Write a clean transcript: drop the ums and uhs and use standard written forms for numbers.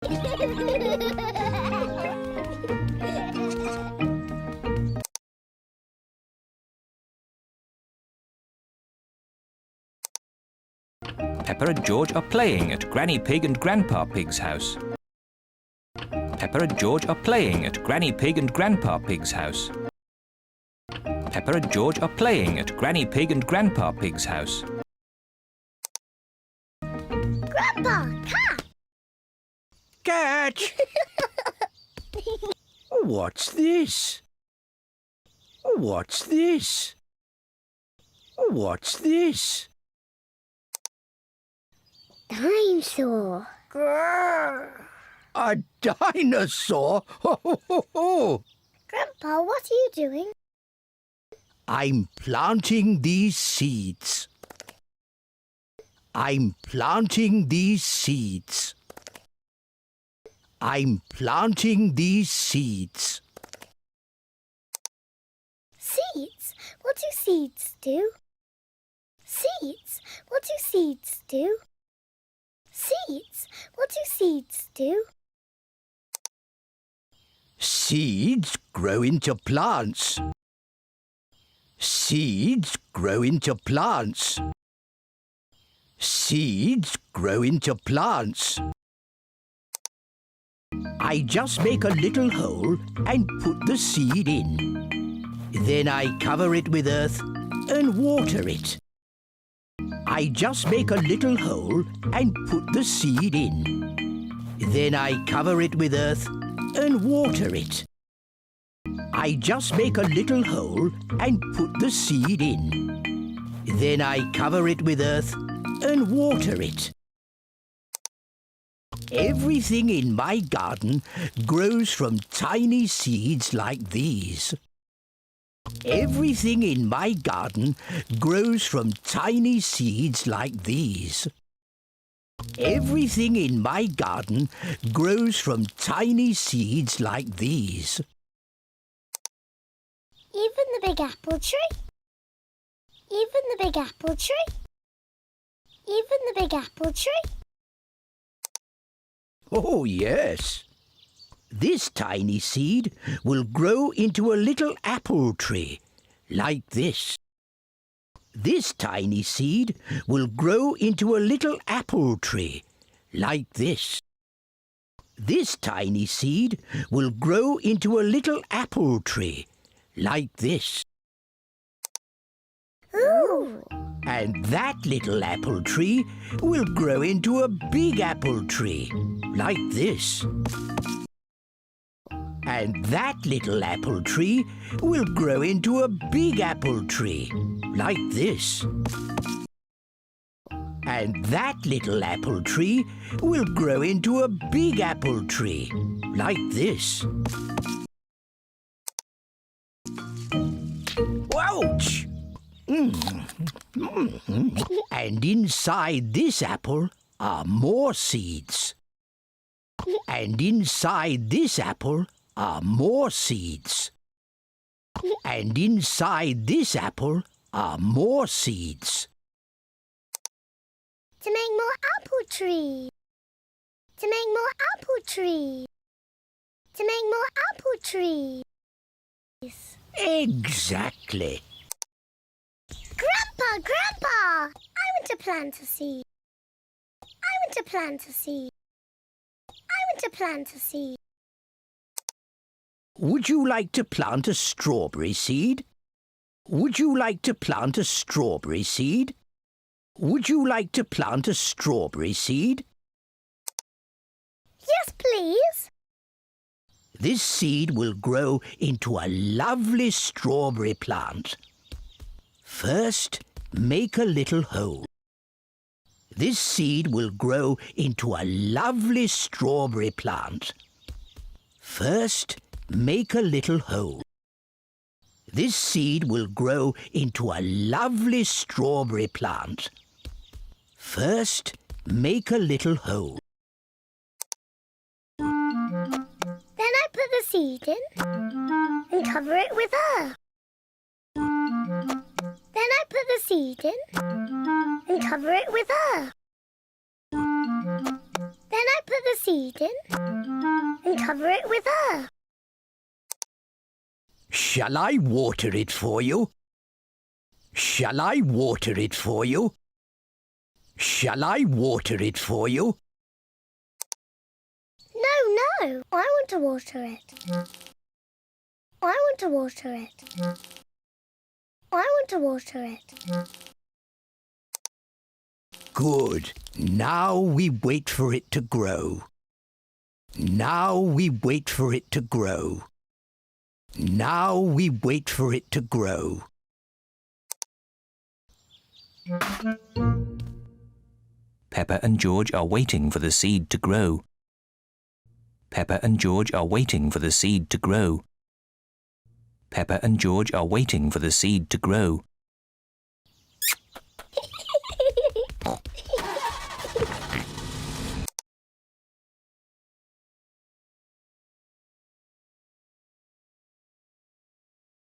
Peppa and George are playing at Granny Pig and Grandpa Pig's house. Peppa and George are playing at Granny Pig and Grandpa Pig's house. Peppa and George are playing at Granny Pig and Grandpa Pig's house. Grandpa, cat! Cat! What's this? What's this? What's this? Dinosaur. Grrr. A dinosaur? Ho, ho, ho, ho. Grandpa, what are you doing? I'm planting these seeds. I'm planting these seeds. I'm planting these seeds. Seeds? What do seeds do? Seeds? What do seeds do? Seeds? What do seeds do? Seeds grow into plants. Seeds grow into plants. Seeds grow into plants. I just make a little hole and put the seed in. Then I cover it with earth and water it. I just make a little hole and put the seed in. Then I cover it with earth and water it. I just make a little hole and put the seed in. Then I cover it with earth and water it. Everything in my garden grows from tiny seeds like these. Everything in my garden grows from tiny seeds like these. Everything in my garden grows from tiny seeds like these. Even the big apple tree? Even the big apple tree? Even the big apple tree? Oh, yes. This tiny seed will grow into a little apple tree, like this. This tiny seed will grow into a little apple tree, like this. This tiny seed will grow into a little apple tree, like this. Ooh! And that little apple tree will grow into a big apple tree, like this. And that little apple tree will grow into a big apple tree, like this. And that little apple tree will grow into a big apple tree, like this. Ouch! And inside this apple are more seeds. And inside this apple are more seeds. And inside this apple are more seeds. To make more apple trees. To make more apple trees. To make more apple trees. Exactly. Grandpa, Grandpa! I want to plant a seed. I want to plant a seed. I want to plant a seed. Would you like to plant a strawberry seed? Would you like to plant a strawberry seed? Would you like to plant a strawberry seed? Yes, please. This seed will grow into a lovely strawberry plant. First, make a little hole. This seed will grow into a lovely strawberry plant. First, make a little hole. This seed will grow into a lovely strawberry plant. First, make a little hole. Then I put the seed in and cover it with earth. Then I put the seed in and cover it with earth. Then Then I put the seed in and cover it with earth. Shall I water it for you? Shall I water it for you? Shall I water it for you? No, I want to water it. I want to water it. I want to water it. Good. Now we wait for it to grow. Now we wait for it to grow. Now we wait for it to grow. Peppa and George are waiting for the seed to grow. Peppa and George are waiting for the seed to grow. Peppa and George are waiting for the seed to grow.